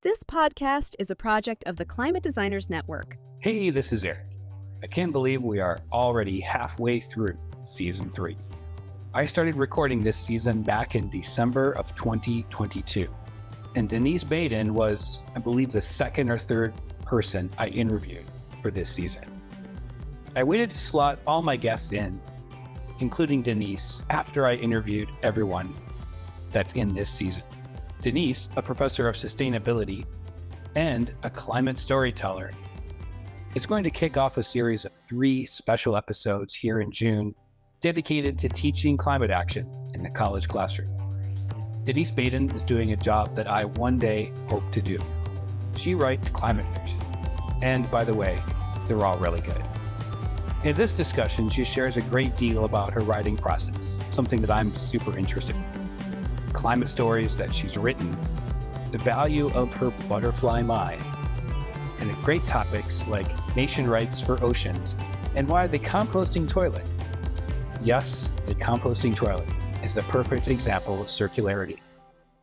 This podcast is a project of the Climate Designers Network. Hey, this is Eric. I can't believe we are already halfway through season 3. I started recording this season back in December of 2022. And Denise Baden was, I believe, the second or third person I interviewed for this season. I waited to slot all my guests in, including Denise, after I interviewed everyone that's in this season. Denise, a professor of sustainability and a climate storyteller, is going to kick off a series of 3 special episodes here in June dedicated to teaching climate action in the college classroom. Denise Baden is doing a job that I one day hope to do. She writes climate fiction. And by the way, they're all really good. In this discussion, she shares a great deal about her writing process, something that I'm super interested in. Climate stories that she's written, the value of her butterfly mind, and great topics like nation rights for oceans and why the composting toilet, yes, the composting toilet, is the perfect example of circularity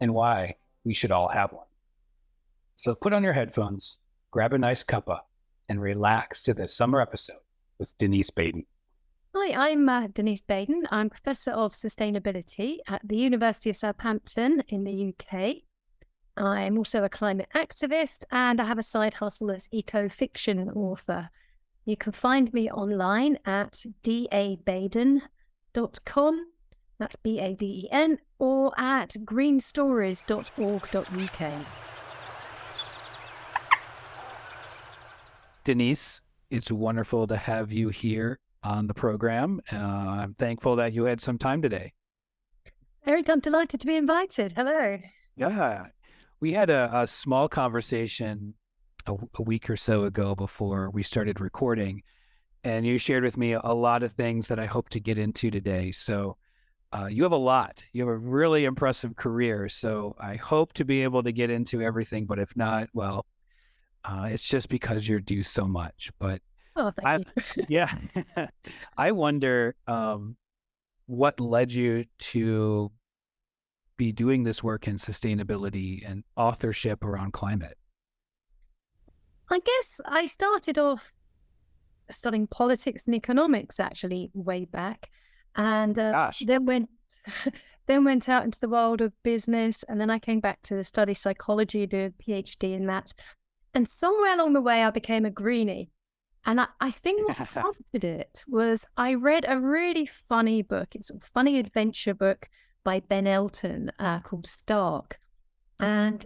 and why we should all have one. So put on your headphones, grab a nice cuppa, and relax to this summer episode with Denise Baden. Hi, I'm Denise Baden. I'm Professor of Sustainability at the University of Southampton in the UK. I'm also a climate activist and I have a side hustle as eco-fiction author. You can find me online at dabaden.com, that's B-A-D-E-N, or at greenstories.org.uk. Denise, it's wonderful to have you here on the program. I'm thankful that you had some time today. Eric, I'm delighted to be invited. Hello. Yeah, we had a small conversation a week or so ago before we started recording, and you shared with me a lot of things that I hope to get into today. So you have a lot. You have a really impressive career. So I hope to be able to get into everything, but if not, well, it's just because you do so much. But Oh, thank you. yeah, I wonder what led you to be doing this work in sustainability and authorship around climate. I guess I started off studying politics and economics actually way back, and then went out into the world of business, and then I came back to study psychology, do a PhD in that, and somewhere along the way I became a greenie. And I think what prompted it was I read a really funny book. It's a funny adventure book by Ben Elton called Stark. And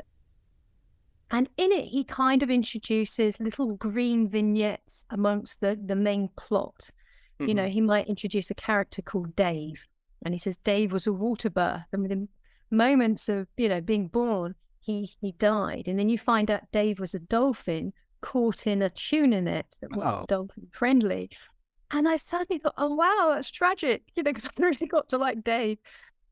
in it, he kind of introduces little green vignettes amongst the main plot. Mm-hmm. You know, he might introduce a character called Dave. And he says Dave was a water birth. And within moments of, being born, he died. And then you find out Dave was a dolphin caught in a tuna net that wasn't dolphin friendly. And I suddenly thought, oh wow, that's tragic, because I really got to like Dave.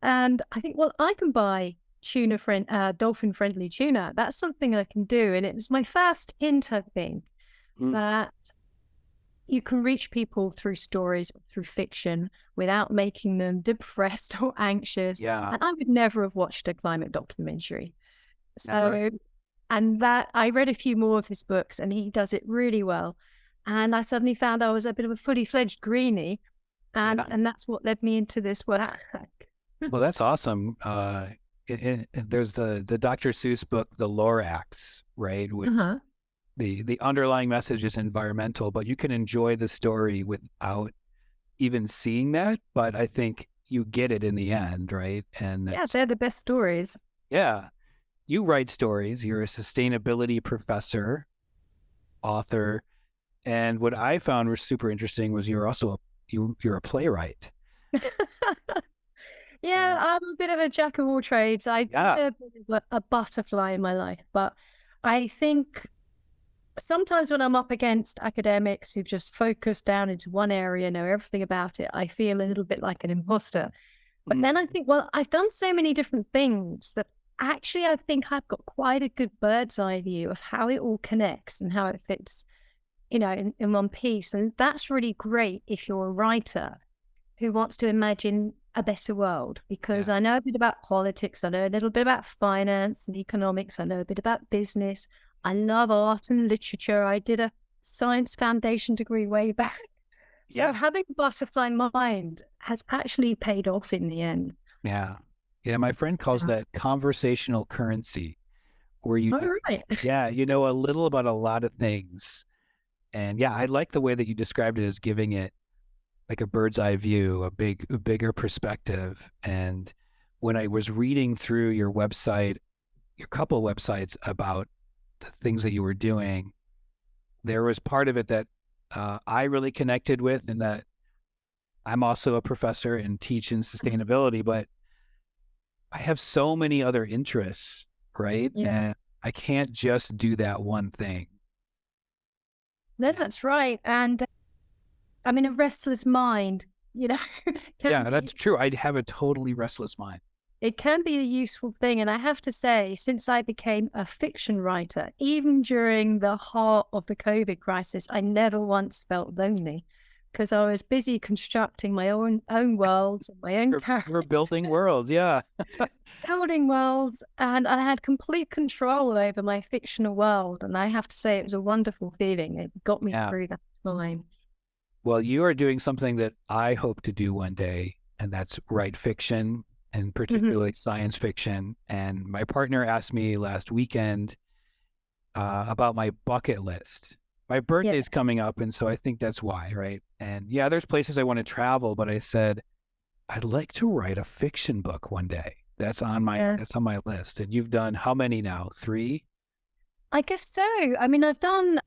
And I think, well, I can buy dolphin friendly tuna. That's something I can do. And it was my first hint, I think, that you can reach people through stories, through fiction, without making them depressed or anxious. Yeah. And I would never have watched a climate documentary. So and that I read a few more of his books and he does it really well. And I suddenly found I was a bit of a fully fledged greenie. And that's what led me into this work. Well, that's awesome. There's the Dr. Seuss book, The Lorax, right? Which the underlying message is environmental, but you can enjoy the story without even seeing that. But I think you get it in the end, right? And yeah, they're the best stories. Yeah. You write stories. You're a sustainability professor, author, and what I found was super interesting was you're also you're a playwright. Yeah, I'm a bit of a jack of all trades. I'm a butterfly in my life, but I think sometimes when I'm up against academics who just focus down into one area, know everything about it, I feel a little bit like an imposter. But then I think, well, I've done so many different things that actually, I think I've got quite a good bird's eye view of how it all connects and how it fits, in one piece. And that's really great if you're a writer who wants to imagine a better world, because Yeah. I know a bit about politics, I know a little bit about finance and economics, I know a bit about business. I love art and literature. I did a science foundation degree way back. So Yeah. having a butterfly mind has actually paid off in the end. Yeah. Yeah. My friend calls Yeah. that conversational currency, where All right. you know a little about a lot of things. And yeah, I like the way that you described it as giving it like a bird's eye view, a bigger perspective. And when I was reading through your website, your couple websites about the things that you were doing, there was part of it that I really connected with, and that I'm also a professor and teach in sustainability, but I have so many other interests, right? Yeah. And I can't just do that one thing. No, that's right. And I mean, a restless mind, can Yeah, be, that's true. I have a totally restless mind. it can be a useful thing. And I have to say, since I became a fiction writer, even during the heart of the COVID crisis, I never once felt lonely, because I was busy constructing my own worlds and my own We're characters, building worlds. Yeah. building worlds, and I had complete control over my fictional world. And I have to say, it was a wonderful feeling. It got me Yeah. through that time. Well, you are doing something that I hope to do one day, and that's write fiction, and particularly science fiction. And my partner asked me last weekend about my bucket list. My birthday's coming up, and so I think that's why, right? And yeah, there's places I want to travel, but I said I'd like to write a fiction book one day. That's on my list. And you've done how many now? 3? I guess so. I mean, I've done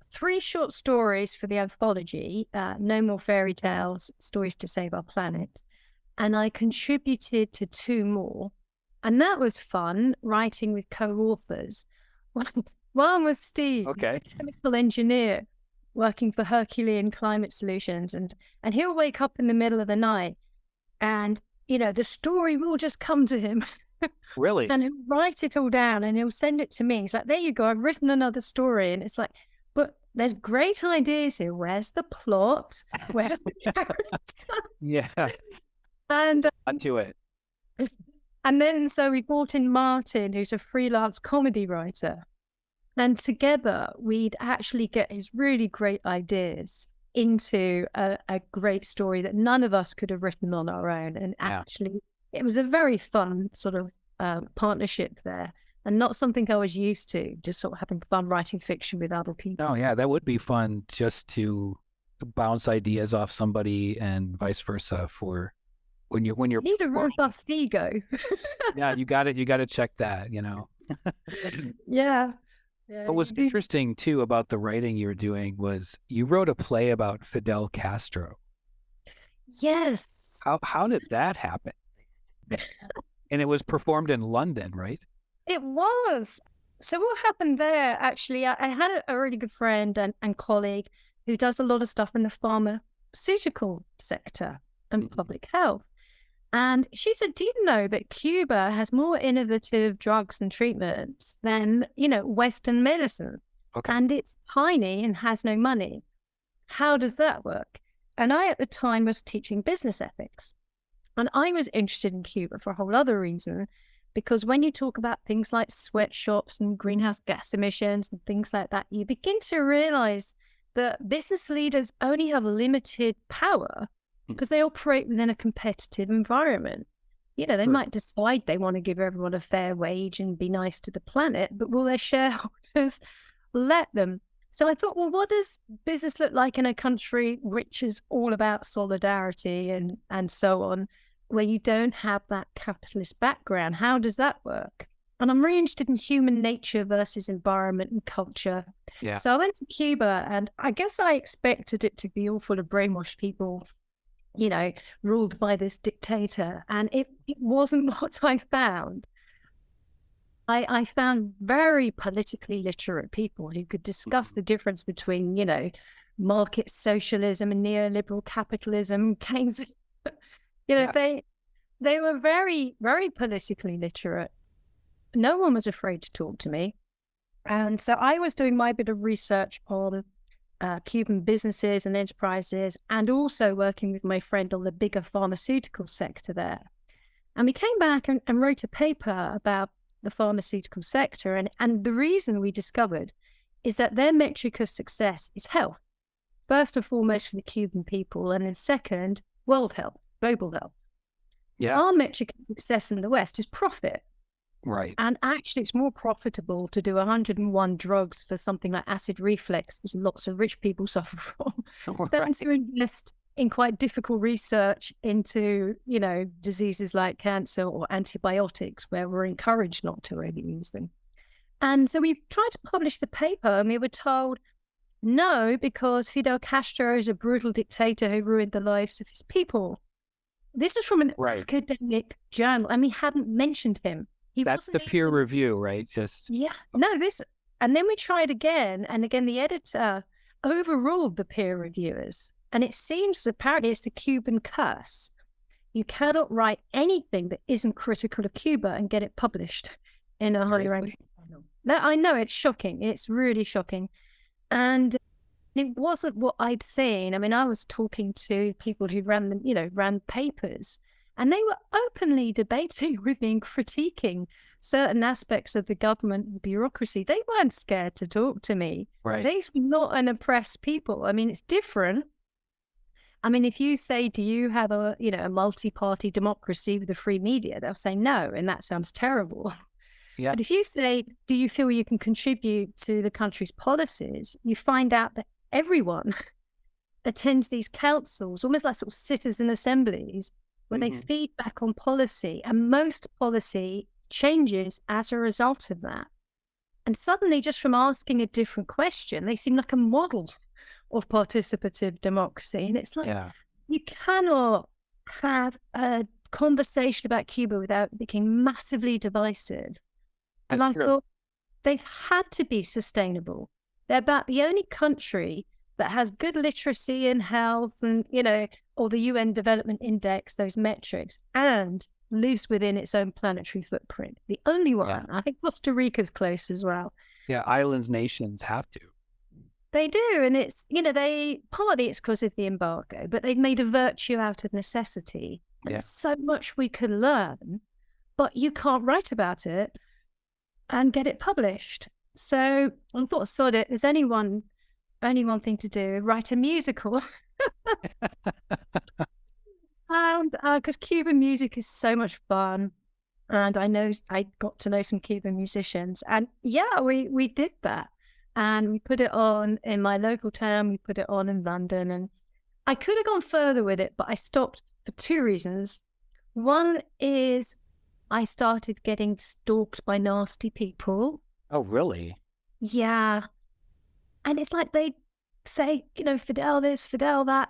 3 short stories for the anthology, No More Fairy Tales, Stories to Save Our Planet. And I contributed to 2 more. And that was fun, writing with co-authors. One was Steve, Okay. he's a chemical engineer working for Herculean Climate Solutions. And he'll wake up in the middle of the night and, the story will just come to him. Really? And he'll write it all down and he'll send it to me. He's like, there you go, I've written another story. And it's like, but there's great ideas here. Where's the plot? Where's the character? Yeah. And Onto it. and then so we brought in Martin, who's a freelance comedy writer. And together we'd actually get his really great ideas into a great story that none of us could have written on our own. And actually, it was a very fun sort of partnership there, and not something I was used to, just sort of having fun writing fiction with other people. Oh, yeah, that would be fun, just to bounce ideas off somebody and vice versa. For when you're You need a robust ego. Yeah, you got to check that, Yeah. What was interesting too about the writing you were doing was you wrote a play about Fidel Castro. Yes. How did that happen? And it was performed in London, right? It was. So what happened there, actually, I had a really good friend and colleague who does a lot of stuff in the pharmaceutical sector and public health. And she said, do you know that Cuba has more innovative drugs and treatments than, Western medicine? Okay. And it's tiny and has no money. How does that work? And I, at the time, was teaching business ethics. And I was interested in Cuba for a whole other reason, because when you talk about things like sweatshops and greenhouse gas emissions and things like that, you begin to realize that business leaders only have limited power because they operate within a competitive environment. They might decide they want to give everyone a fair wage and be nice to the planet, but will their shareholders let them? So I thought, well, what does business look like in a country which is all about solidarity and so on, where you don't have that capitalist background? How does that work? And I'm really interested in human nature versus environment and culture. Yeah. So I went to Cuba, and I guess I expected it to be all full of brainwashed people, ruled by this dictator. And it wasn't what I found. I found very politically literate people who could discuss the difference between, market socialism and neoliberal capitalism, Keynes. They were very, very politically literate. No one was afraid to talk to me. And so I was doing my bit of research on Cuban businesses and enterprises, and also working with my friend on the bigger pharmaceutical sector there. And we came back and wrote a paper about the pharmaceutical sector. And the reason we discovered is that their metric of success is health, first and foremost for the Cuban people, and then second, world health, global health. Yeah. Our metric of success in the West is profit. Right. And actually, it's more profitable to do 101 drugs for something like acid reflux, which lots of rich people suffer from, than to invest in quite difficult research into, diseases like cancer or antibiotics, where we're encouraged not to really use them. And so we tried to publish the paper, and we were told, no, because Fidel Castro is a brutal dictator who ruined the lives of his people. This was from an academic journal, and we hadn't mentioned him. That's the peer review, right? And then we tried again, and again the editor overruled the peer reviewers. And it seems apparently it's the Cuban curse. You cannot write anything that isn't critical of Cuba and get it published in a highly ranked journal. No, I know, it's shocking. It's really shocking. And it wasn't what I'd seen. I mean, I was talking to people who ran papers, and they were openly debating with me and critiquing certain aspects of the government and bureaucracy. They weren't scared to talk to me. Right. They're not an oppressed people. I mean, it's different. I mean, if you say, do you have a multi-party democracy with a free media? They'll say no, and that sounds terrible. Yeah. But if you say, do you feel you can contribute to the country's policies? You find out that everyone attends these councils, almost like sort of citizen assemblies, where they feed back on policy, and most policy changes as a result of that. And suddenly, just from asking a different question, they seem like a model of participative democracy. And it's like, you cannot have a conversation about Cuba without becoming massively divisive. And I thought, they've had to be sustainable. They're about the only country that has good literacy and health and, or the UN Development Index, those metrics, and lives within its own planetary footprint. The only one. Yeah. I think Costa Rica's close as well. Yeah, island nations have to. They do. And it's, partly it's because of the embargo, but they've made a virtue out of necessity. And there's so much we can learn, but you can't write about it and get it published. So I thought, sod it, there's only one thing to do, write a musical. And because Cuban music is so much fun, and I got to know some Cuban musicians, and we did that, and we put it on in my local town, we put it on in London, and I could have gone further with it, but I stopped for two reasons. One is I started getting stalked by nasty people. Oh, really? Yeah. And it's like they say, Fidel this, Fidel that.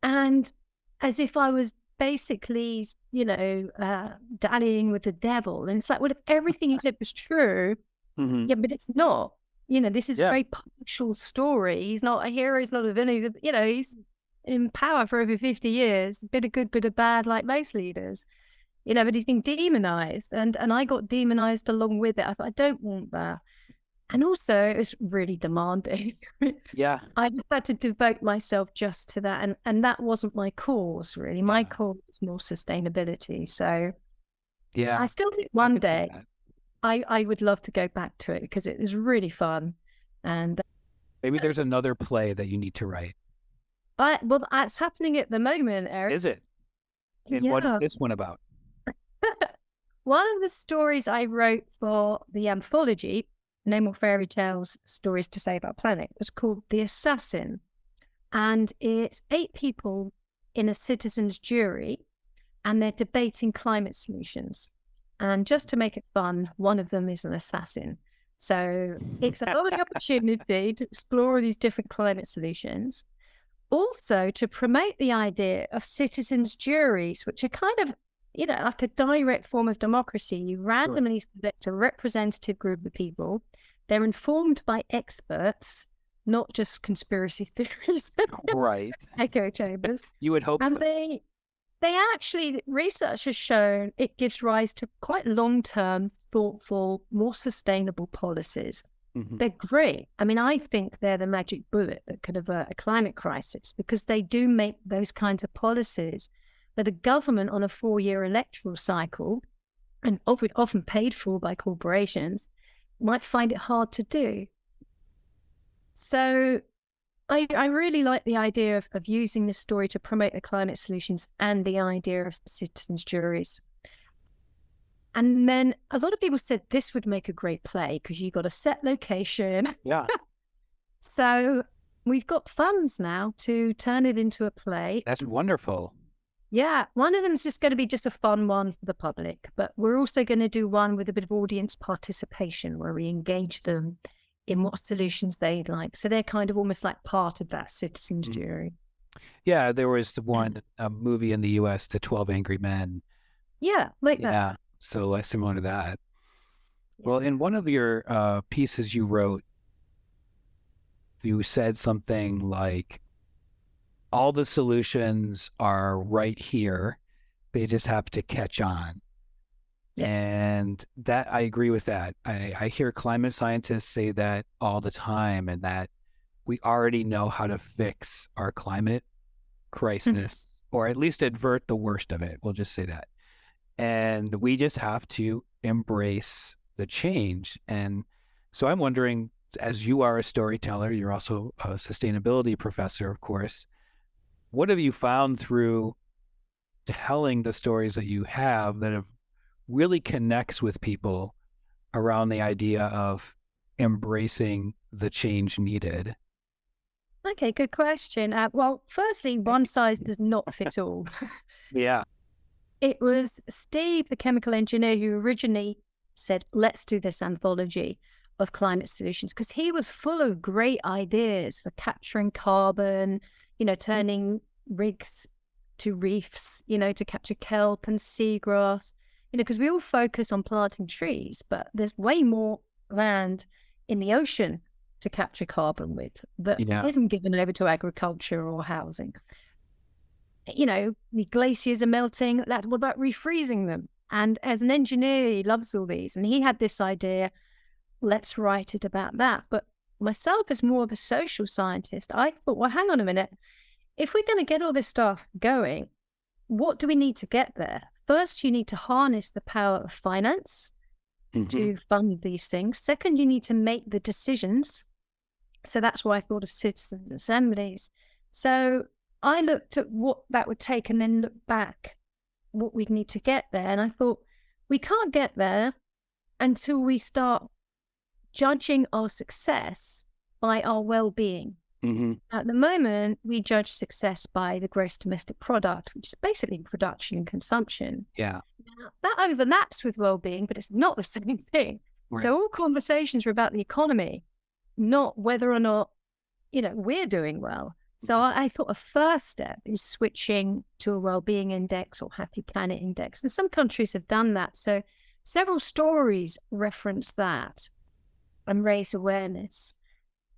And as if I was basically, dallying with the devil. And it's like, well, if everything you said was true, but it's not. This is a very partial story. He's not a hero, he's not a villain. He's in power for over 50 years. Bit of good, bit of bad, like most leaders. But he's been demonized. And I got demonized along with it. I thought, I don't want that. And also, it was really demanding. Yeah. I had to devote myself just to that. And that wasn't my cause, really. My cause was more sustainability. So I still think one day I would love to go back to it because it was really fun. And maybe there's another play that you need to write. Well, that's happening at the moment, Eric. Is it? And what is this one about? One of the stories I wrote for the anthology, No More Fairy Tales, Stories to Save Our Planet, was called The Assassin. And it's 8 people in a citizen's jury, and they're debating climate solutions. And just to make it fun, one of them is an assassin. So it's a lovely opportunity to explore these different climate solutions. Also to promote the idea of citizens' juries, which are kind of, like a direct form of democracy. You randomly select a representative group of people. They're informed by experts, not just conspiracy theories. Right. Echo chambers. You would hope and so. They actually, research has shown it gives rise to quite long-term, thoughtful, more sustainable policies. They're great. I mean, I think they're the magic bullet that could avert a climate crisis, because they do make those kinds of policies that a government on a 4-year electoral cycle, and often paid for by corporations, might find it hard to do. So I really like the idea of using this story to promote the climate solutions and the idea of citizens' juries. And then a lot of people said this would make a great play because you got a set location. Yeah. So we've got funds now to turn it into a play. That's wonderful. Yeah. One of them is just going to be just a fun one for the public, but we're also going to do one with a bit of audience participation where we engage them in what solutions they'd like. So they're kind of almost like part of that citizens' jury. Yeah. There was a movie in the US, The 12 Angry Men. Yeah. Like that. Yeah. So like similar to that. Well, in one of your pieces you wrote, you said something like, all the solutions are right here. They just have to catch on. Yes. And that, I agree with that. I hear climate scientists say that all the time, and that we already know how to fix our climate crisis, or at least avert the worst of it. We'll just say that. And we just have to embrace the change. And so I'm wondering, as you are a storyteller, you're also a sustainability professor, of course, what have you found through telling the stories that you have that have really connects with people around the idea of embracing the change needed? Okay, good question. Well, firstly, one size does not fit all. Yeah. It was Steve, the chemical engineer, who originally said, let's do this anthology of climate solutions, because he was full of great ideas for capturing carbon, turning rigs to reefs, to capture kelp and seagrass, because we all focus on planting trees, but there's way more land in the ocean to capture carbon with that isn't given over to agriculture or housing. The glaciers are melting. What about refreezing them? And as an engineer, he loves all these. And he had this idea, let's write it about that. But myself, as more of a social scientist, I thought, well, hang on a minute. If we're going to get all this stuff going, what do we need to get there? First, you need to harness the power of finance to fund these things. Second, you need to make the decisions. So that's why I thought of citizen assemblies. So I looked at what that would take and then looked back what we'd need to get there. And I thought, we can't get there until we start judging our success by our well-being. At the moment, we judge success by the gross domestic product, which is basically production and consumption. Yeah. Now, that overlaps with well-being, but it's not the same thing. Right. So all conversations are about the economy, not whether or not, we're doing well. So I thought a first step is switching to a well-being index or happy planet index. And some countries have done that. So several stories reference that and raise awareness.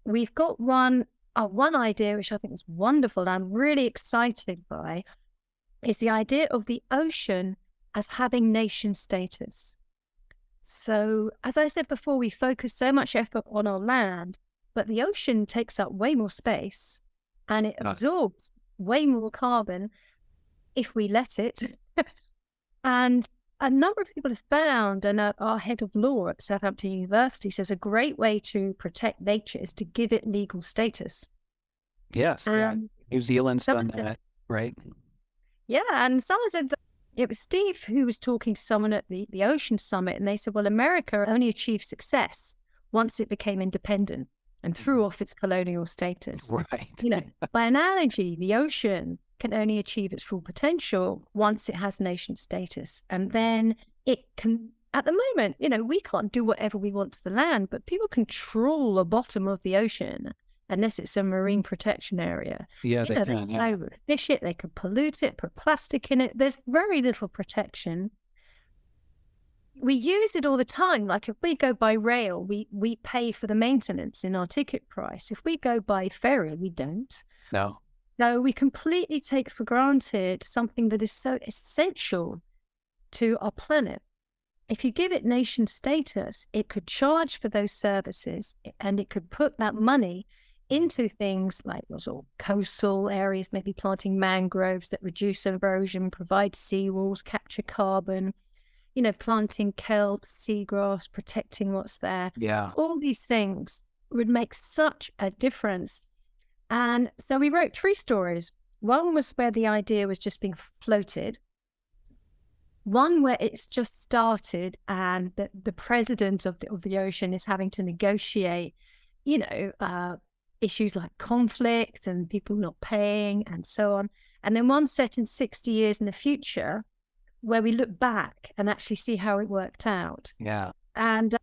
We've got one idea, which I think is wonderful and I'm really excited by, is the idea of the ocean as having nation status. So as I said before, we focus so much effort on our land, but the ocean takes up way more space. And it absorbs way more carbon if we let it. And a number of people have found, and our head of law at Southampton University says a great way to protect nature is to give it legal status. Yes. New Zealand's done that, right? Yeah. And someone said that it was Steve who was talking to someone at the Ocean Summit, and they said, well, America only achieved success once it became independent and threw off its colonial status. Right. By analogy, the ocean can only achieve its full potential once it has nation status. And then it can, at the moment, we can't do whatever we want to the land, but people can trawl the bottom of the ocean unless it's a marine protection area. Yeah, they can. They can overfish it, they could pollute it, put plastic in it. There's very little protection. We use it all the time. Like if we go by rail, we pay for the maintenance in our ticket price. If we go by ferry, we don't. No. So we completely take for granted something that is so essential to our planet. if you give it nation status, it could charge for those services and it could put that money into things like sort of coastal areas, maybe planting mangroves that reduce erosion, provide seawalls, capture carbon, planting kelp, seagrass, protecting what's there. Yeah. All these things would make such a difference. And so we wrote 3 stories. One was where the idea was just being floated. One where it's just started and the president of the ocean is having to negotiate, issues like conflict and people not paying and so on. And then one set in 60 years in the future where we look back and actually see how it worked out. Yeah. And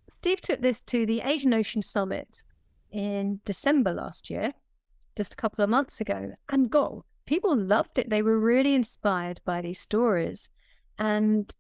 Steve took this to the Asian Ocean Summit in December last year, just a couple of months ago. And people loved it. They were really inspired by these stories. And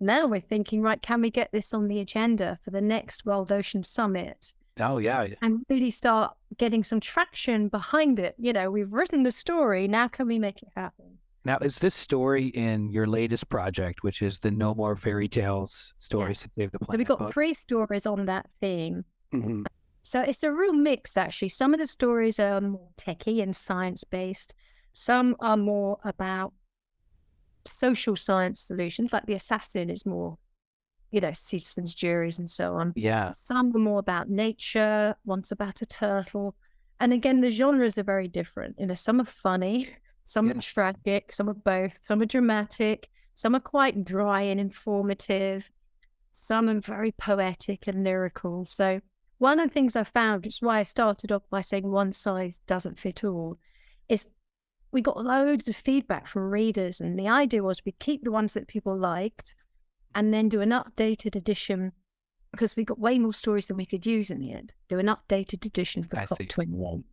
now we're thinking, right, can we get this on the agenda for the next World Ocean Summit? Oh, yeah. And really start getting some traction behind it. We've written the story. Now can we make it happen? Now, is this story in your latest project, which is the No More Fairy Tales Stories to Save the Planet? So we've got 3 stories on that theme. Mm-hmm. So it's a real mix, actually. Some of the stories are more techie and science-based. Some are more about social science solutions, like The Assassin is more, citizens, juries, and so on. Yeah. Some are more about nature, one's about a turtle. And again, the genres are very different. Some are funny, some are tragic, some are both, some are dramatic, some are quite dry and informative, some are very poetic and lyrical. So one of the things I found, which is why I started off by saying one size doesn't fit all, is we got loads of feedback from readers, and the idea was we keep the ones that people liked and then do an updated edition, because we got way more stories than we could use in the end. Do an updated edition for COP21.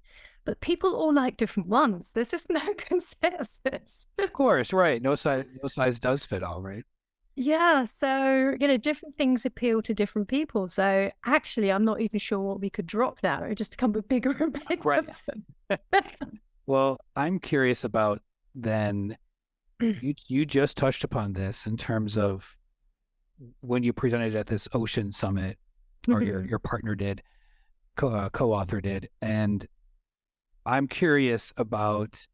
But people all like different ones. There's just no consensus. Of course, right. No size does fit all, right? Yeah, so, different things appeal to different people. So actually, I'm not even sure what we could drop now. It just become a bigger and bigger. Right. Well, I'm curious about then, you just touched upon this in terms of when you presented at this Ocean Summit, or your partner did, co-author did, and I'm curious about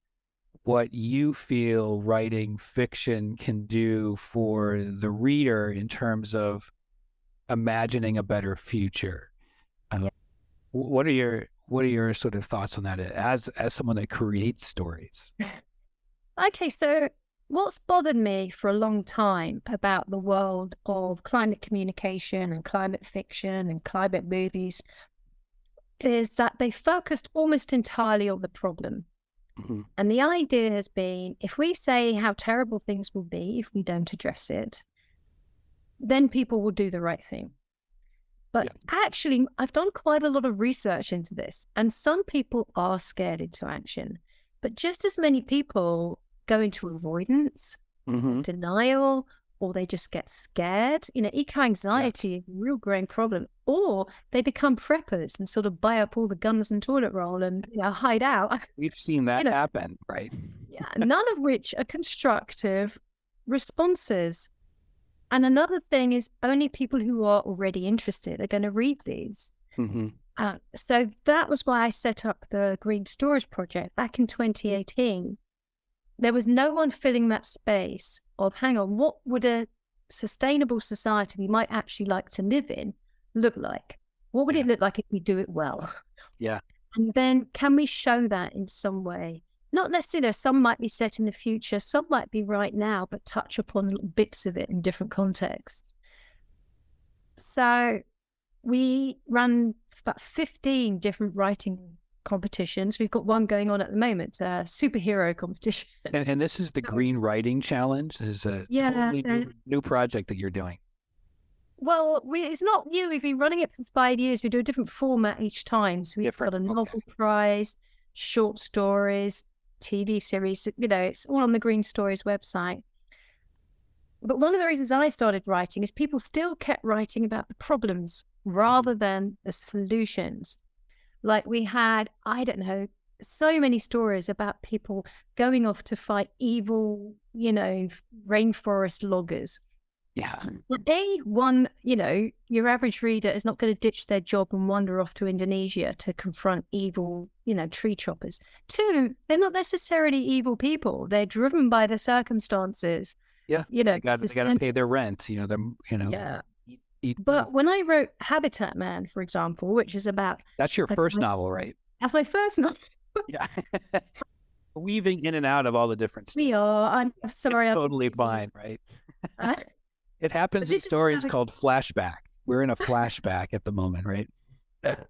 what you feel writing fiction can do for the reader in terms of imagining a better future. What are your sort of thoughts on that as someone that creates stories? Okay, so what's bothered me for a long time about the world of climate communication and climate fiction and climate movies is that they focused almost entirely on the problem. Mm-hmm. And the idea has been, if we say how terrible things will be if we don't address it, then people will do the right thing. But actually, I've done quite a lot of research into this, and some people are scared into action. But just as many people go into avoidance, denial, or they just get scared. Eco-anxiety is a real growing problem. Or they become preppers and sort of buy up all the guns and toilet roll and hide out. We've seen that happen, right? Yeah, none of which are constructive responses. And another thing is only people who are already interested are going to read these. Mm-hmm. So that was why I set up the Green Stories Project back in 2018. There was no one filling that space of, hang on, what would a sustainable society we might actually like to live in look like? What would it look like if we do it well? Yeah. And then can we show that in some way? Not necessarily, some might be set in the future, some might be right now, but touch upon little bits of it in different contexts. So we run about 15 different writing competitions. We've got one going on at the moment, a superhero competition. And this is the Green Writing Challenge. This is a totally new project that you're doing. Well, it's not new. We've been running it for 5 years. We do a different format each time. So we've got a novel prize, short stories, TV series. It's all on the Green Stories website. But one of the reasons I started writing is people still kept writing about the problems rather than the solutions. Like we had, I don't know, so many stories about people going off to fight evil, rainforest loggers. Yeah. One, your average reader is not going to ditch their job and wander off to Indonesia to confront evil, tree choppers. Two, they're not necessarily evil people. They're driven by the circumstances. Yeah. They got to pay their rent, Yeah. Eat. But when I wrote Habitat Man, for example, which is about... That's your first novel, right? That's my first novel. Yeah. Weaving in and out of all the different stuff. We are. I'm sorry. It's totally fine, right? It happens in stories called flashback. We're in a flashback at the moment, right? But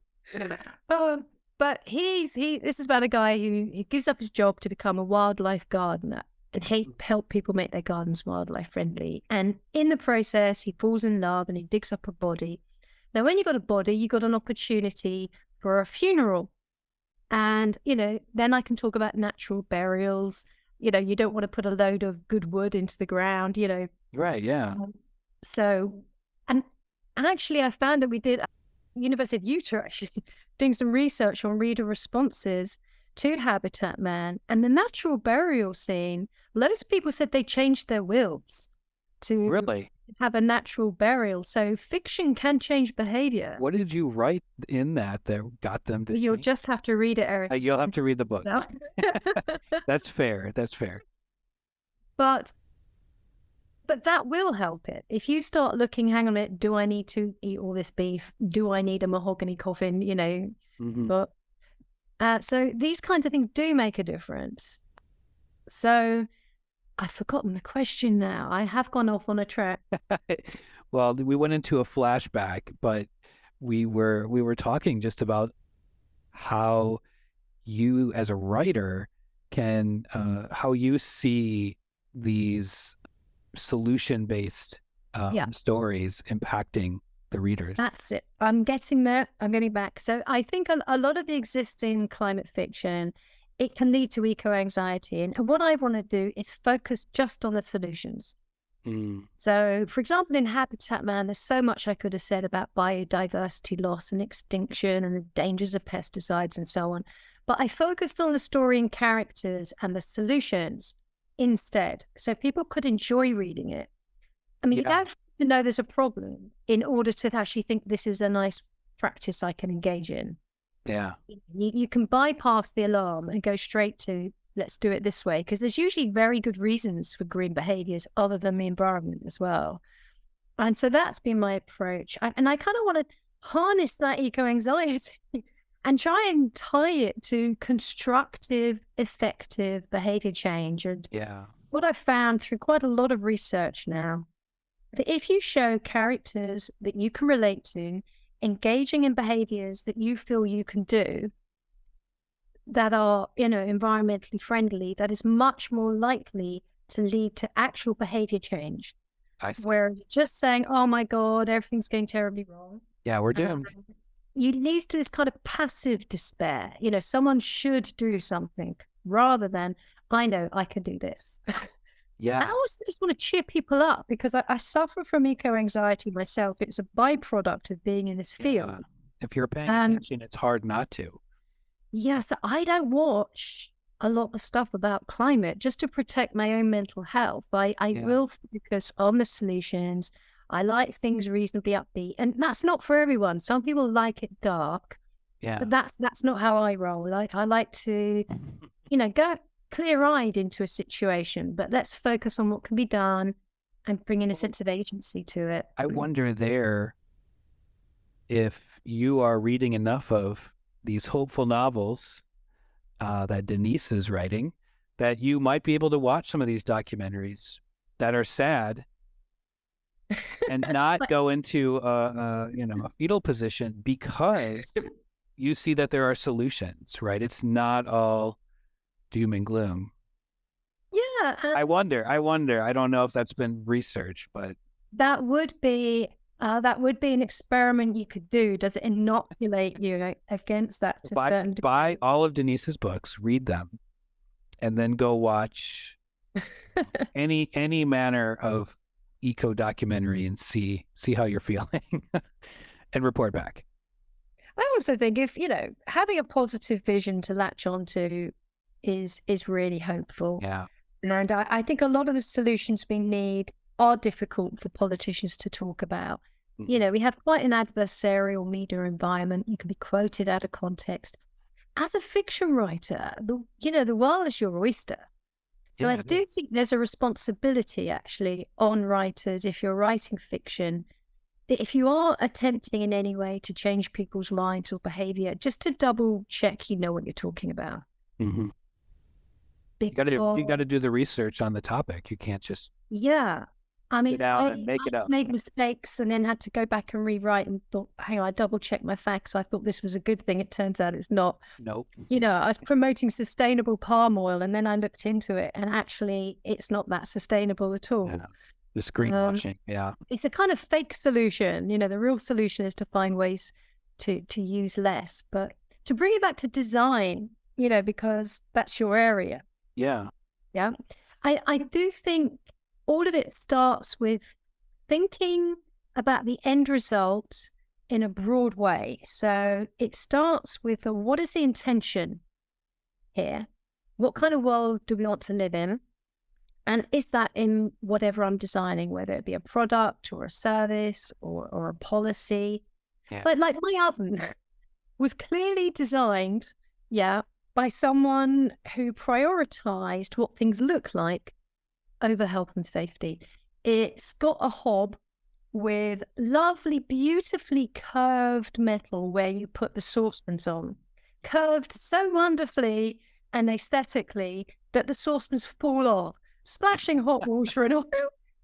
this is about a guy who gives up his job to become a wildlife gardener and help people make their gardens wildlife friendly. And in the process, he falls in love and he digs up a body. Now, when you got a body, you got an opportunity for a funeral. And, then I can talk about natural burials. You don't want to put a load of good wood into the ground, Right, yeah. And actually I found that we did, University of Utah actually, doing some research on reader responses to Habitat Man and the natural burial scene. Loads of people said they changed their wills to really have a natural burial. So fiction can change behavior. What did you write in that got them to You'll just have to read it, Eric. You'll have to read the book. No. That's fair. But that will help it. If you start looking, hang on a minute, do I need to eat all this beef? Do I need a mahogany coffin? Mm-hmm. But so these kinds of things do make a difference. So I've forgotten the question now. I have gone off on a track. Well, we went into a flashback, but we were talking just about how you as a writer can how you see these solution-based stories impacting the readers. That's it. I'm getting there. I'm getting back. So I think a lot of the existing climate fiction, it can lead to eco-anxiety. And what I want to do is focus just on the solutions. So, for example, in Habitat Man, there's so much I could have said about biodiversity loss and extinction and the dangers of pesticides and so on. But I focused on the story and characters and the solutions instead, so people could enjoy reading it. I mean, you don't have to know there's a problem in order to actually think this is a nice practice I can engage in. Yeah. You can bypass the alarm and go straight to, let's do it this way, because there's usually very good reasons for green behaviors other than the environment as well. And so that's been my approach. And I kind of want to harness that eco-anxiety and try and tie it to constructive, effective behavior change. And what I've found through quite a lot of research now, that if you show characters that you can relate to, engaging in behaviors that you feel you can do, that are, environmentally friendly, that is much more likely to lead to actual behavior change. Where just saying, oh my God, everything's going terribly wrong. Yeah, we're doomed. You lead to this kind of passive despair. Someone should do something rather than, I know I can do this. Yeah. I also just want to cheer people up because I suffer from eco-anxiety myself. It's a byproduct of being in this field. Yeah. If you're paying attention, it's hard not to. Yes, I don't watch a lot of stuff about climate just to protect my own mental health. I will focus on the solutions. I like things reasonably upbeat, and that's not for everyone. Some people like it dark, but that's not how I roll. I like to, go clear-eyed into a situation, but let's focus on what can be done and bring in a sense of agency to it. I wonder there if you are reading enough of these hopeful novels that Denise is writing, that you might be able to watch some of these documentaries that are sad and not go into a fetal position because you see that there are solutions, right? It's not all doom and gloom. Yeah. I wonder. I don't know if that's been researched, but that would be an experiment you could do. Does it inoculate you against that to certain degree? Buy all of Denise's books, read them, and then go watch any manner of eco documentary and see how you're feeling and report back. I also think if having a positive vision to latch onto is really hopeful. Yeah. And I think a lot of the solutions we need are difficult for politicians to talk about. Mm-hmm. You know, we have quite an adversarial media environment. You can be quoted out of context. As a fiction writer, the world is your oyster. So I do think there's a responsibility actually on writers, if you're writing fiction, that if you are attempting in any way to change people's minds or behavior, just to double check you know what you're talking about. Mm-hmm. You got to do the research on the topic. You can't just sit down and make it up. Made mistakes and then had to go back and rewrite and thought, hang on, I double checked my facts. I thought this was a good thing. It turns out it's not. Nope. You know, I was promoting sustainable palm oil and then I looked into it and actually it's not that sustainable at all. Yeah. The greenwashing, It's a kind of fake solution. You know, the real solution is to find ways to use less. But to bring it back to design, you know, because that's your area. Yeah. Yeah. I do think all of it starts with thinking about the end result in a broad way. So it starts with what is the intention here? What kind of world do we want to live in? And is that in whatever I'm designing, whether it be a product or a service or a policy? Yeah. But like my oven was clearly designed, by someone who prioritized what things look like over health and safety. It's got a hob with lovely, beautifully curved metal where you put the saucepans on, curved so wonderfully and aesthetically that the saucepans fall off, splashing hot water and oil.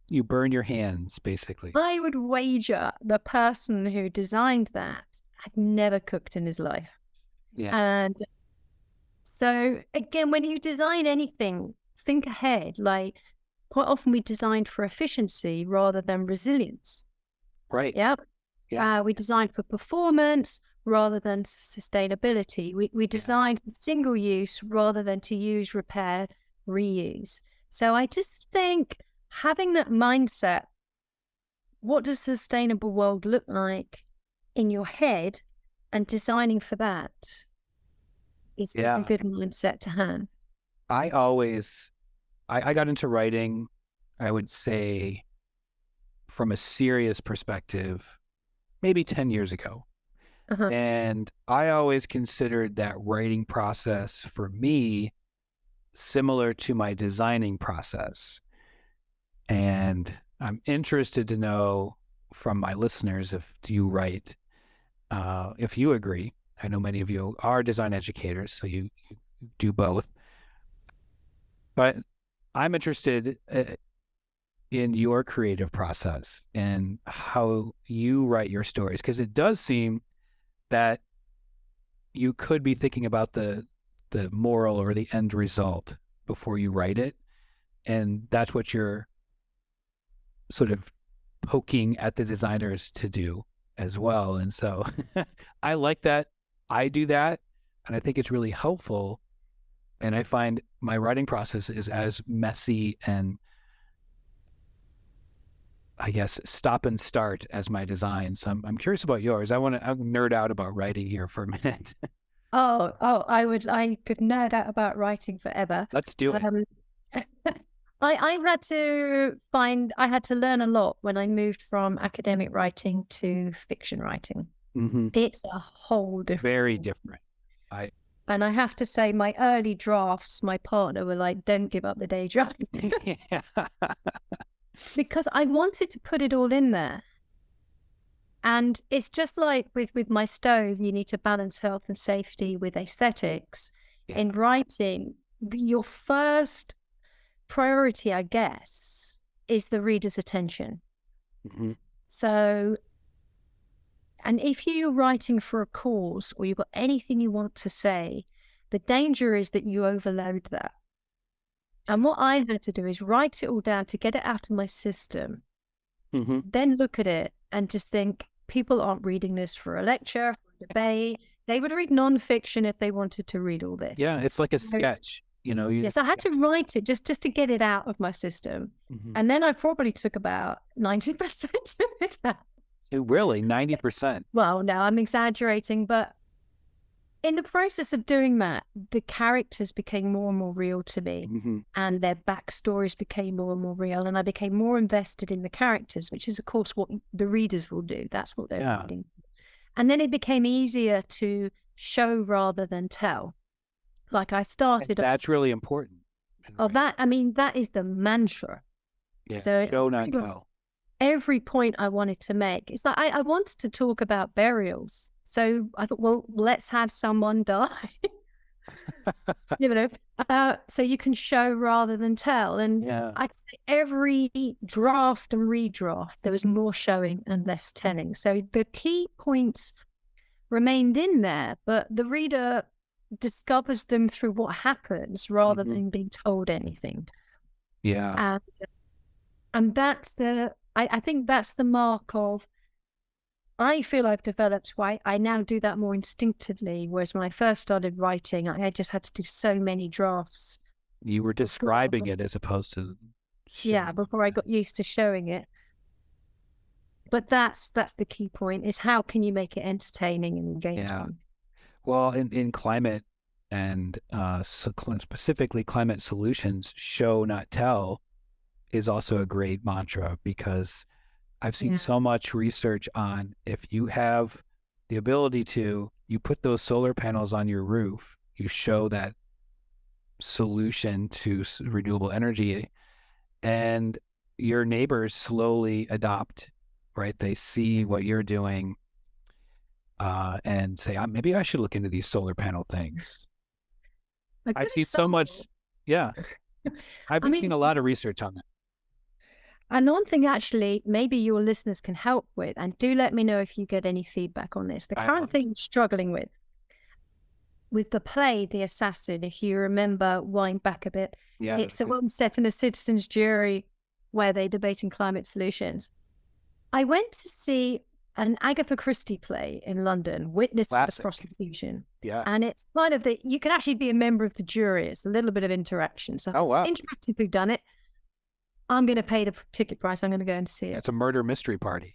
You burn your hands, basically. I would wager the person who designed that had never cooked in his life. Yeah. And so again, when you design anything, think ahead. Like quite often we designed for efficiency rather than resilience. Right. Yeah. Yeah. We designed for performance rather than sustainability. We designed for single use rather than to use, repair, reuse. So I just think having that mindset, what does a sustainable world look like in your head, and designing for that is a good mindset to have. I got into writing, I would say, from a serious perspective, maybe 10 years ago. Uh-huh. And I always considered that writing process for me similar to my designing process. And I'm interested to know from my listeners, if you write, if you agree. I know many of you are design educators, so you do both. But I'm interested in your creative process and how you write your stories, because it does seem that you could be thinking about the moral or the end result before you write it. And that's what you're sort of poking at the designers to do as well. And so I like that. I do that. And I think it's really helpful. And I find my writing process is as messy and, I guess, stop and start as my design. So I'm curious about yours. I'll nerd out about writing here for a minute. I could nerd out about writing forever. Let's do it. I had to learn a lot when I moved from academic writing to fiction writing. Mm-hmm. It's a whole different. Very different. And I have to say, my early drafts, my partner were like, "Don't give up the day job," because I wanted to put it all in there. And it's just like with my stove, you need to balance health and safety with aesthetics. Yeah. In writing, your first priority, I guess, is the reader's attention. Mm-hmm. So, and if you're writing for a cause or you've got anything you want to say, the danger is that you overload that. And what I had to do is write it all down to get it out of my system, mm-hmm. then look at it and just think, people aren't reading this for a lecture, for a debate. They would read nonfiction if they wanted to read all this. Yeah, it's like a sketch. Yes, I had to write it just to get it out of my system. Mm-hmm. And then I probably took about 90% of it out. Really? 90%? Well, no, I'm exaggerating, but in the process of doing that, the characters became more and more real to me, and their backstories became more and more real, and I became more invested in the characters, which is, of course, what the readers will do. That's what they're reading. And then it became easier to show rather than tell. Like I started... That's really important. That is the mantra. Yeah, so show, not tell. Every point I wanted to make, it's like I wanted to talk about burials. So I thought, well, let's have someone die. So you can show rather than tell. And I'd say every draft and redraft, there was more showing and less telling. So the key points remained in there, but the reader discovers them through what happens rather than being told anything. Yeah. And that's I think that's the mark of, I feel I've developed why I now do that more instinctively, whereas when I first started writing, I just had to do so many drafts. You were describing it as opposed to before I got used to showing it. But that's the key point, is how can you make it entertaining and engaging? Yeah. Well, in climate and specifically climate solutions, show not tell is also a great mantra, because I've seen so much research on, if you have the ability to, you put those solar panels on your roof, you show that solution to renewable energy, and your neighbors slowly adopt, right? They see what you're doing and say, maybe I should look into these solar panel things. I've seen so much. Yeah. I've been seeing a lot of research on that. And one thing, actually, maybe your listeners can help with, and do let me know if you get any feedback on this. The current thing I'm struggling with the play, The Assassin, if you remember, wind back a bit, it's the one set in a citizens' jury where they're debating climate solutions. I went to see an Agatha Christie play in London, Witness for the Prosecution. Yeah. And it's kind of you can actually be a member of the jury. It's a little bit of interaction. So interactively done it. I'm going to pay the ticket price. I'm going to go and see it. It's a murder mystery party.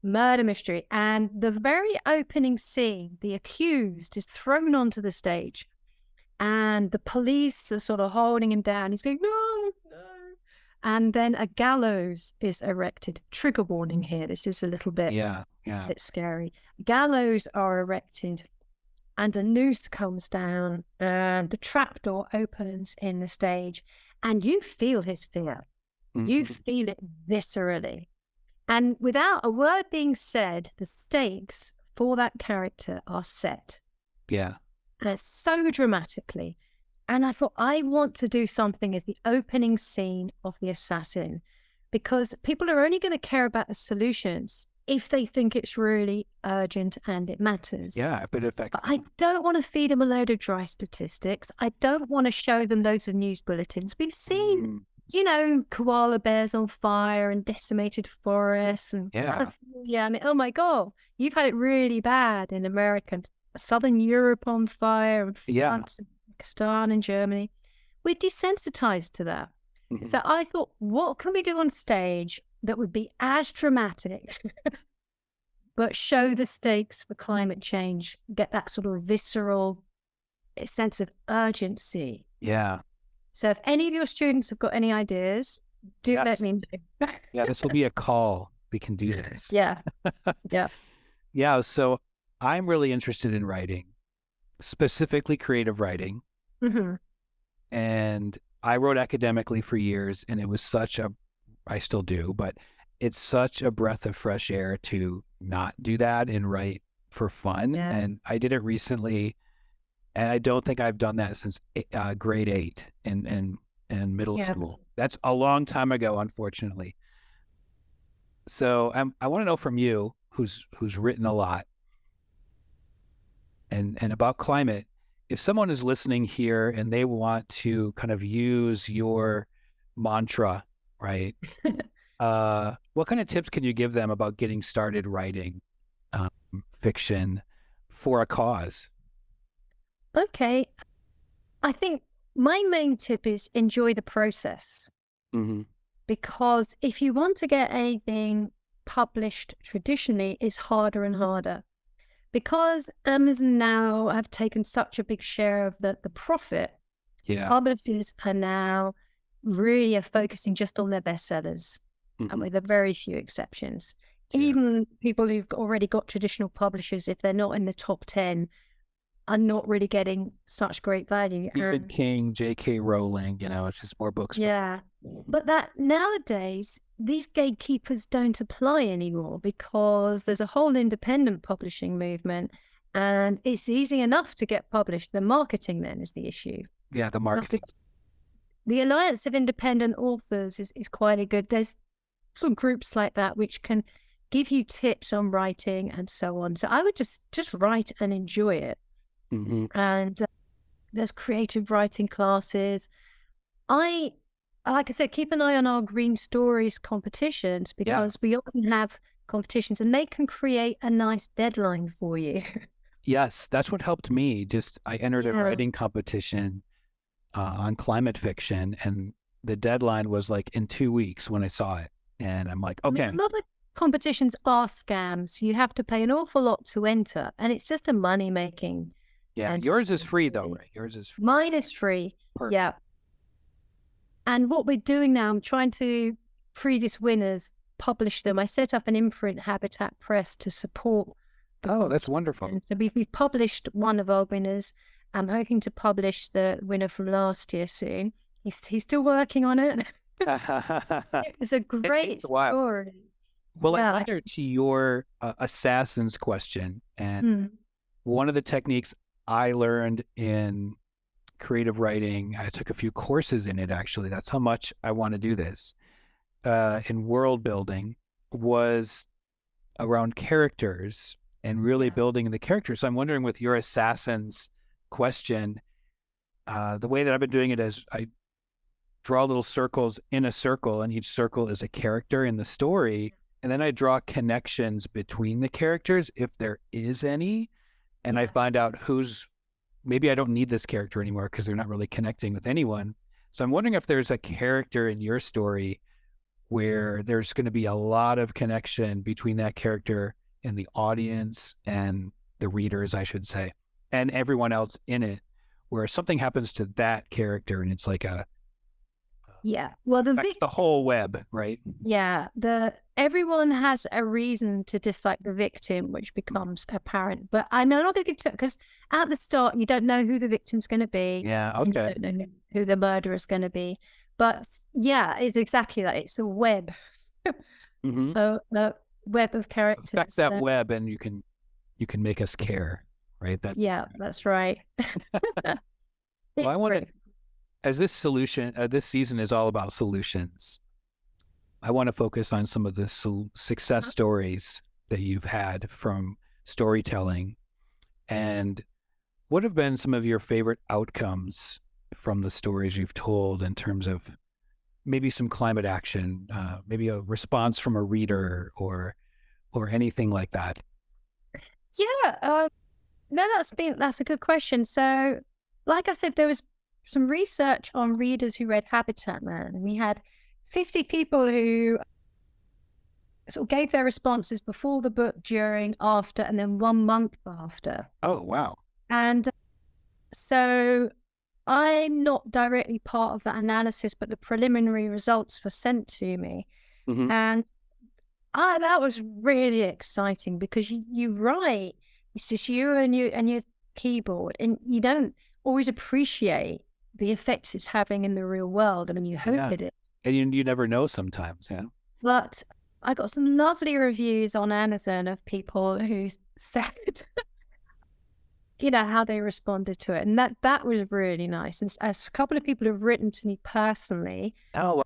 Murder mystery. And the very opening scene, the accused is thrown onto the stage and the police are sort of holding him down. He's going, no, no. And then a gallows is erected. Trigger warning here. This is a little bit, bit scary. Gallows are erected and a noose comes down and the trapdoor opens in the stage and you feel his fear. You feel it viscerally. And without a word being said, the stakes for that character are set. Yeah. And so dramatically. And I thought, I want to do something as the opening scene of The Assassin, because people are only going to care about the solutions if they think it's really urgent and it matters. Yeah, but I don't want to feed them a load of dry statistics. I don't want to show them loads of news bulletins. We've seen... koala bears on fire and decimated forests and oh my God, you've had it really bad in America, Southern Europe on fire, and France and Pakistan and Germany. We're desensitized to that. So I thought, what can we do on stage that would be as dramatic but show the stakes for climate change, get that sort of visceral sense of urgency? Yeah. So if any of your students have got any ideas, let me know. Yeah, this will be a call. We can do this. Yeah. Yeah, so I'm really interested in writing, specifically creative writing. And I wrote academically for years, and it was I still do, but it's such a breath of fresh air to not do that and write for fun. Yeah. And I did it recently. And I don't think I've done that since grade 8 in middle school. That's a long time ago, unfortunately. So I want to know from you, who's written a lot, and about climate, if someone is listening here and they want to kind of use your mantra, right? What kind of tips can you give them about getting started writing fiction for a cause? Okay. I think my main tip is enjoy the process. Because if you want to get anything published traditionally, it's harder and harder. because Amazon now have taken such a big share of the profit, publishers are now really are focusing just on their bestsellers, and with a very few exceptions. Even people who've already got traditional publishers, if they're not in the top 10, are not really getting such great value. Stephen King, J.K. Rowling, it's just more books. Yeah. But that nowadays, these gatekeepers don't apply anymore because there's a whole independent publishing movement, and it's easy enough to get published. The marketing then is the issue. Yeah, the marketing. The Alliance of Independent Authors is quite a good. There's some groups like that which can give you tips on writing and so on. So I would just write and enjoy it. And there's creative writing classes. Like I said, keep an eye on our Green Stories competitions, because we often have competitions and they can create a nice deadline for you. Yes, that's what helped me. I entered a writing competition on climate fiction, and the deadline was like in 2 weeks when I saw it. And I'm like, okay. A lot of competitions are scams. You have to pay an awful lot to enter, and it's just a money-making. Yeah, yours is free though, right? Yours is free. Mine is free. Perfect. Yeah. And what we're doing now, I'm trying to, previous winners, publish them. I set up an imprint, Habitat Press, to support. Oh, that's wonderful. And so we've published one of our winners. I'm hoping to publish the winner from last year soon. He's still working on it. It's a great story. Well, I wonder to your assassins question, and one of the techniques I learned in creative writing, I took a few courses in it, actually. That's how much I want to do this. In world building, was around characters and really building the characters. So I'm wondering, with your assassins question, the way that I've been doing it is I draw little circles in a circle, and each circle is a character in the story. And then I draw connections between the characters, if there is any. And I find out maybe I don't need this character anymore because they're not really connecting with anyone. So I'm wondering if there's a character in your story where there's going to be a lot of connection between that character and the audience and the readers, I should say, and everyone else in it, where something happens to that character and it's like the whole web, right? Yeah, everyone has a reason to dislike the victim, which becomes apparent. But I'm not going to give to, because at the start you don't know who the victim's going to be. Yeah, okay. You don't know who the murderer's going to be. But yeah, it's exactly that. It's a web, a web of characters. Affect that web, and you can make us care, right? That's right. Well, I want to. As this season is all about solutions, I want to focus on some of the success stories that you've had from storytelling. And what have been some of your favorite outcomes from the stories you've told, in terms of maybe some climate action, maybe a response from a reader or anything like that? Yeah, no, that's a good question. So, like I said, there was some research on readers who read Habitat Man, and we had 50 people who sort of gave their responses before the book, during, after, and then 1 month after. Oh, wow. And so I'm not directly part of that analysis, but the preliminary results were sent to me. And that was really exciting, because you write, it's just you and your keyboard, and you don't always appreciate the effects it's having in the real world. I mean, you hope it is. And you never know sometimes, But I got some lovely reviews on Amazon of people who said, how they responded to it. And that was really nice. And a couple of people have written to me personally. Oh,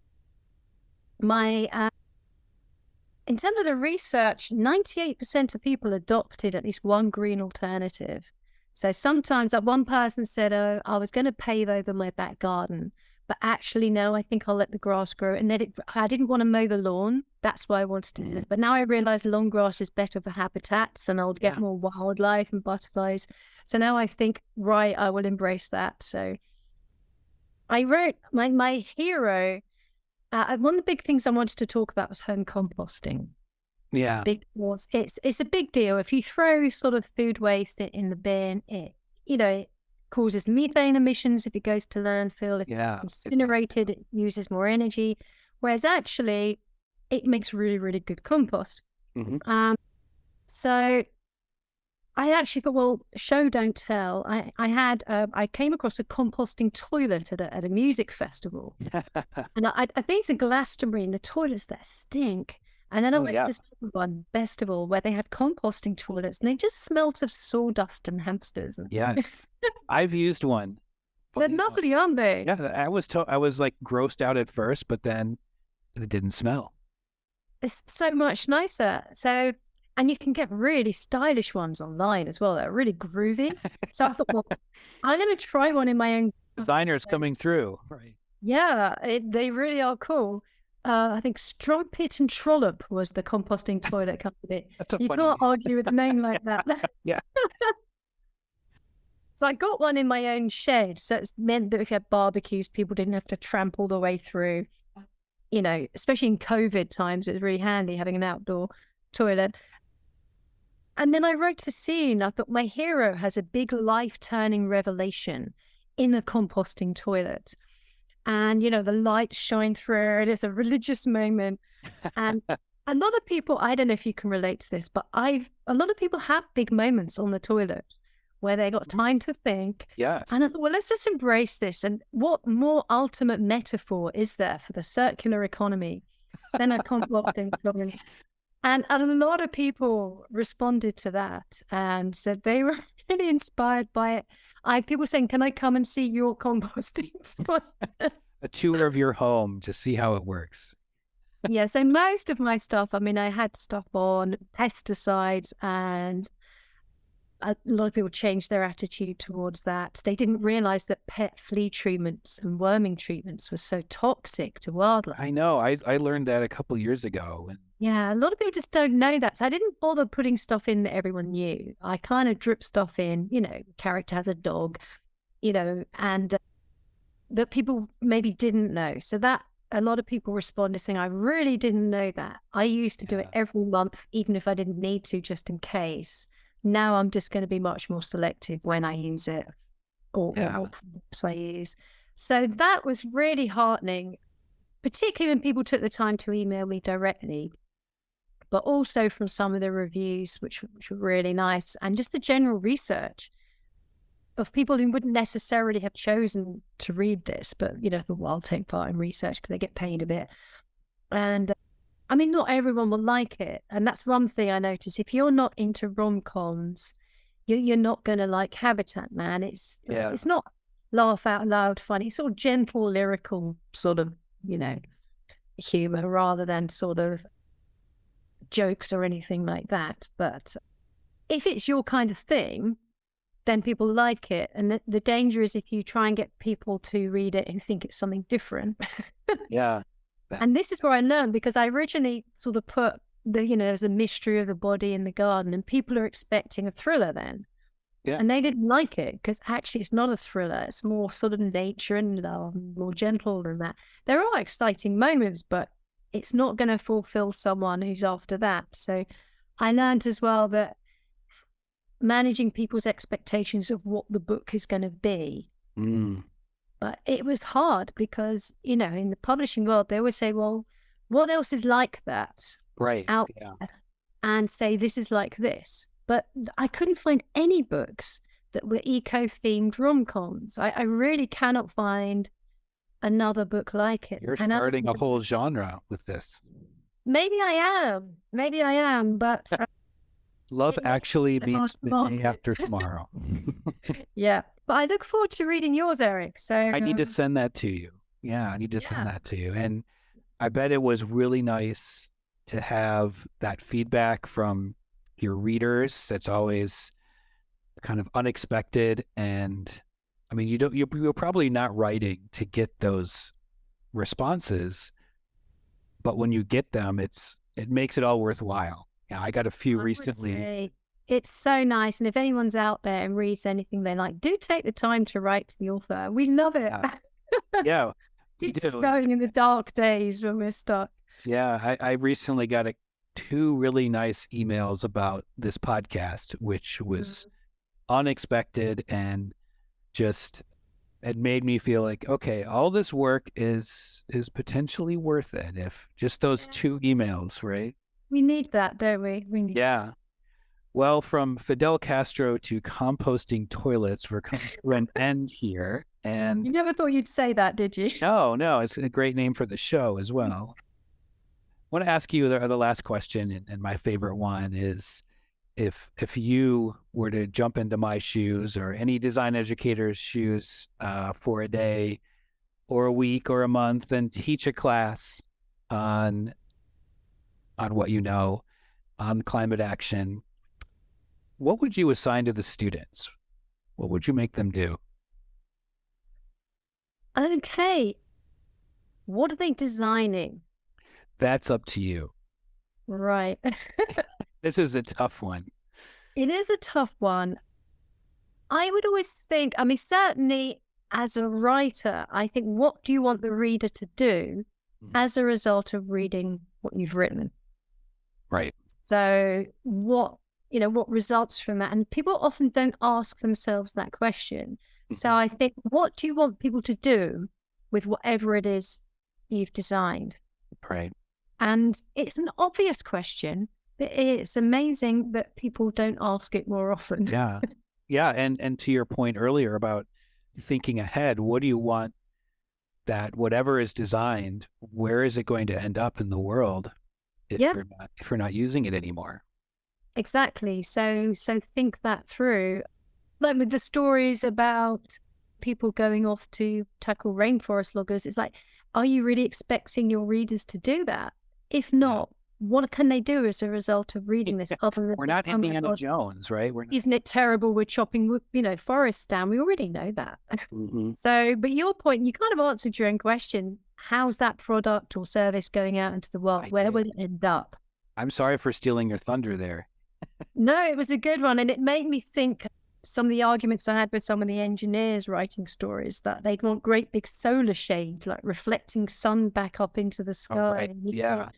in terms of the research, 98% of people adopted at least one green alternative. So sometimes that one person said, oh, I was going to pave over my back garden, but actually, no, I think I'll let the grass grow. And then I didn't want to mow the lawn. That's why I wanted to do it. But now I realize long grass is better for habitats, and I'll get more wildlife and butterflies. So now I think, right, I will embrace that. So I wrote my hero. One of the big things I wanted to talk about was home composting. Yeah. because it's a big deal. If you throw sort of food waste in the bin, it causes methane emissions if it goes to landfill. If Yeah. it's incinerated, it uses more energy. Whereas actually, it makes really, really good compost. Mm-hmm. So I actually thought, well, show don't tell. I came across a composting toilet at a music festival, and I've been to Glastonbury, and the toilets there stink. And then I went to this one festival where they had composting toilets, and they just smelt of sawdust and hamsters. Yes, I've used one. They're lovely, aren't they? Yeah, I was like grossed out at first, but then it didn't smell. It's so much nicer. So, and you can get really stylish ones online as well. They're really groovy. So I thought, well, I'm going to try one in my own. Designers coming through, right? Yeah, they really are cool. I think Strumpet and Trollop was the composting toilet company. You can't argue with a name like that. Yeah. So I got one in my own shed. So it's meant that if you had barbecues, people didn't have to tramp all the way through. You know, especially in COVID times, it was really handy having an outdoor toilet. And then I wrote a scene. I thought my hero has a big life-turning revelation in a composting toilet. And, you know, the lights shine through. It is a religious moment. And a lot of people, I don't know if you can relate to this, but a lot of people have big moments on the toilet where they got time to think. Yes. And I thought, well, let's just embrace this. And what more ultimate metaphor is there for the circular economy than a composting toilet? And a lot of people responded to that and said they were really inspired by it. I had people saying, can I come and see your composting spot? A tour of your home to see how it works. Yeah, so most of my stuff, I mean, I had stuff on pesticides, and a lot of people changed their attitude towards that. They didn't realize that pet flea treatments and worming treatments were so toxic to wildlife. I know. I learned that a couple years ago. Yeah, a lot of people just don't know that. So I didn't bother putting stuff in that everyone knew. I kind of drip stuff in, you know, character has a dog, you know, and that people maybe didn't know. So that a lot of people responded saying, I really didn't know that. I used to do it every month, even if I didn't need to, just in case. Now I'm just going to be much more selective when I use it or what I use. So that was really heartening, particularly when people took the time to email me directly, but also from some of the reviews, which were really nice, and just the general research of people who wouldn't necessarily have chosen to read this, but, you know, well, I'll take part in research because they get paid a bit. And I mean, not everyone will like it. And that's one thing I noticed. If you're not into rom-coms, you're not going to like Habitat Man. It's not laugh out loud funny. It's sort of gentle, lyrical sort of, you know, humor rather than sort of jokes or anything like that. But if it's your kind of thing, then people like it. And the danger is if you try and get people to read it and think it's something different. Yeah. And this is where I learned, because I originally sort of put there's a mystery of the body in the garden, and people are expecting a thriller then. Yeah. And they didn't like it because actually it's not a thriller. It's more sort of nature and love, more gentle than that. There are exciting moments, but it's not going to fulfill someone who's after that. So I learned as well that managing people's expectations of what the book is going to be. But it was hard because, you know, in the publishing world, they always say, well, what else is like that out there? And say, this is like this. But I couldn't find any books that were eco-themed rom-coms. I really cannot find another book like it. You're starting a whole genre with this. Maybe I am, but... Love Actually meets The Day After Tomorrow. Yeah. But I look forward to reading yours, Eric. So I need to send that to you. Yeah, I need to send that to you. And I bet it was really nice to have that feedback from your readers. That's always kind of unexpected. And I mean, you're probably not writing to get those responses, but when you get them, it makes it all worthwhile. Yeah, I got a few recently. It's so nice. And if anyone's out there and reads anything they like, do take the time to write to the author. We love it. Yeah. It's going in the dark days when we're stuck. Yeah. I recently got 2 really nice emails about this podcast, which was unexpected and just it made me feel like, okay, all this work is potentially worth it if just those 2 emails, right? We need that, don't we? Yeah. Well, from Fidel Castro to composting toilets, we're coming to an end here. And you never thought you'd say that, did you? No, it's a great name for the show as well. I want to ask you the last question, and my favorite one is, if you were to jump into my shoes or any design educator's shoes for a day or a week or a month and teach a class on what you know on climate action, what would you assign to the students? What would you make them do? Okay. What are they designing? That's up to you. Right. This is a tough one. It is a tough one. I would always think, I mean, certainly as a writer, I think, what do you want the reader to do as a result of reading what you've written? Right. So what results from that? And people often don't ask themselves that question. So I think, what do you want people to do with whatever it is you've designed? Right. And it's an obvious question, but it's amazing that people don't ask it more often. Yeah. Yeah. And to your point earlier about thinking ahead, what do you want that whatever is designed, where is it going to end up in the world if you're not using it anymore? Exactly. So think that through. Like with the stories about people going off to tackle rainforest loggers, it's like, are you really expecting your readers to do that? If not, what can they do as a result of reading this? Other than we're not Indiana Jones, right? Isn't it terrible? We're chopping, forests down. We already know that. So, but your point, you kind of answered your own question. How's that product or service going out into the world? Where will it end up? I'm sorry for stealing your thunder there. No, it was a good one. And it made me think some of the arguments I had with some of the engineers writing stories that they'd want great big solar shades, like reflecting sun back up into the sky. Oh, right. Yeah.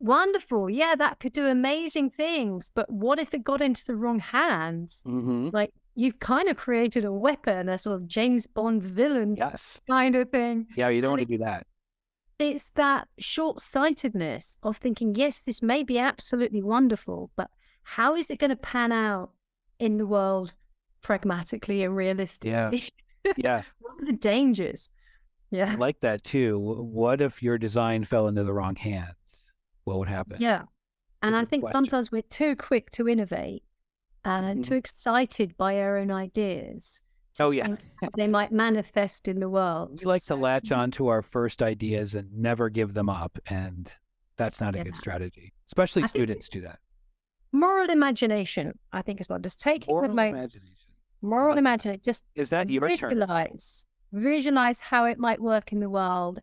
Wonderful. Yeah, that could do amazing things. But what if it got into the wrong hands? Like, you've kind of created a weapon, a sort of James Bond villain kind of thing. Yeah, you don't want to do that. It's that short-sightedness of thinking, yes, this may be absolutely wonderful, but how is it going to pan out in the world pragmatically and realistically? Yeah. What are the dangers? Yeah. I like that too. What if your design fell into the wrong hands? What would happen? Yeah. And I think sometimes we're too quick to innovate and too excited by our own ideas. Oh, yeah. They might manifest in the world. We like to latch on to our first ideas and never give them up. And that's not a good strategy. Especially students do that. Moral imagination, I think, is what. Just take it with moral imagination. Just is that your term? Visualize how it might work in the world.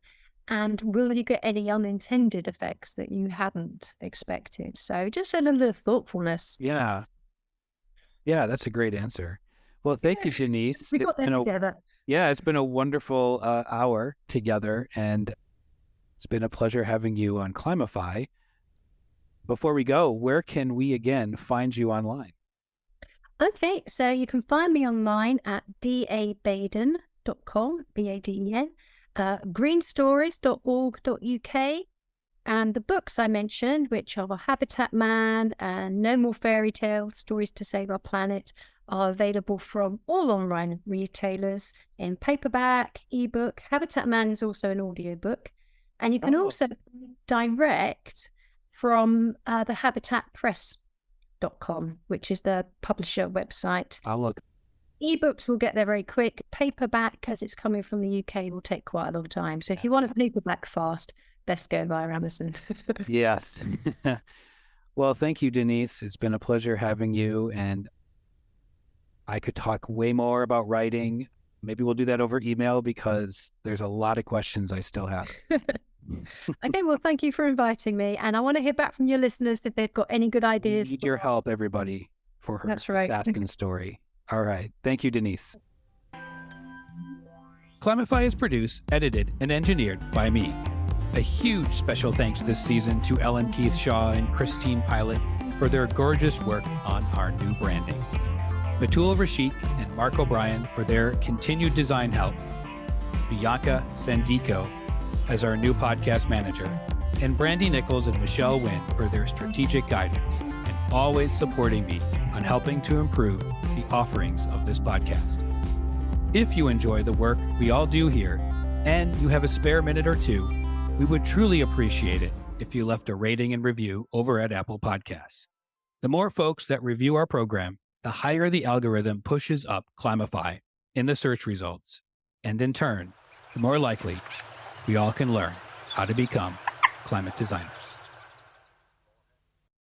And will you get any unintended effects that you hadn't expected? So just a little thoughtfulness. Yeah. Yeah, that's a great answer. Well, thank you, Denise. We got that together. Yeah, it's been a wonderful hour together, and it's been a pleasure having you on Climify. Before we go, where can we again find you online? Okay, so you can find me online at dabaden.com, B-A-D-E-N. greenstories.org.uk, and the books I mentioned, which are Habitat Man and No More Fairy Tales, Stories to Save Our Planet, are available from all online retailers in paperback, ebook. Habitat Man is also an audiobook, and you can also direct from the habitatpress.com, which is the publisher website. I'll look. Ebooks will get there very quick. Paperback, as it's coming from the UK, will take quite a long time. So if you want a paperback fast, best go via Amazon. Yes. Well, thank you, Denise. It's been a pleasure having you. And I could talk way more about writing. Maybe we'll do that over email because there's a lot of questions I still have. Okay, well, thank you for inviting me. And I want to hear back from your listeners if they've got any good ideas. We need your help, everybody, for her assassin story. All right. Thank you, Denise. Climify is produced, edited, and engineered by me, A huge special thanks this season to Ellen Keith Shaw and Christine Pilot for their gorgeous work on our new branding. Batul Rashik and Mark O'Brien for their continued design help. Bianca Sandico as our new podcast manager, and Brandy Nichols and Michelle Wynn for their strategic guidance and always supporting me on helping to improve the offerings of this podcast. If you enjoy the work we all do here and you have a spare minute or two, we would truly appreciate it if you left a rating and review over at Apple Podcasts. The more folks that review our program, the higher the algorithm pushes up Climify in the search results. And in turn, the more likely we all can learn how to become climate designers.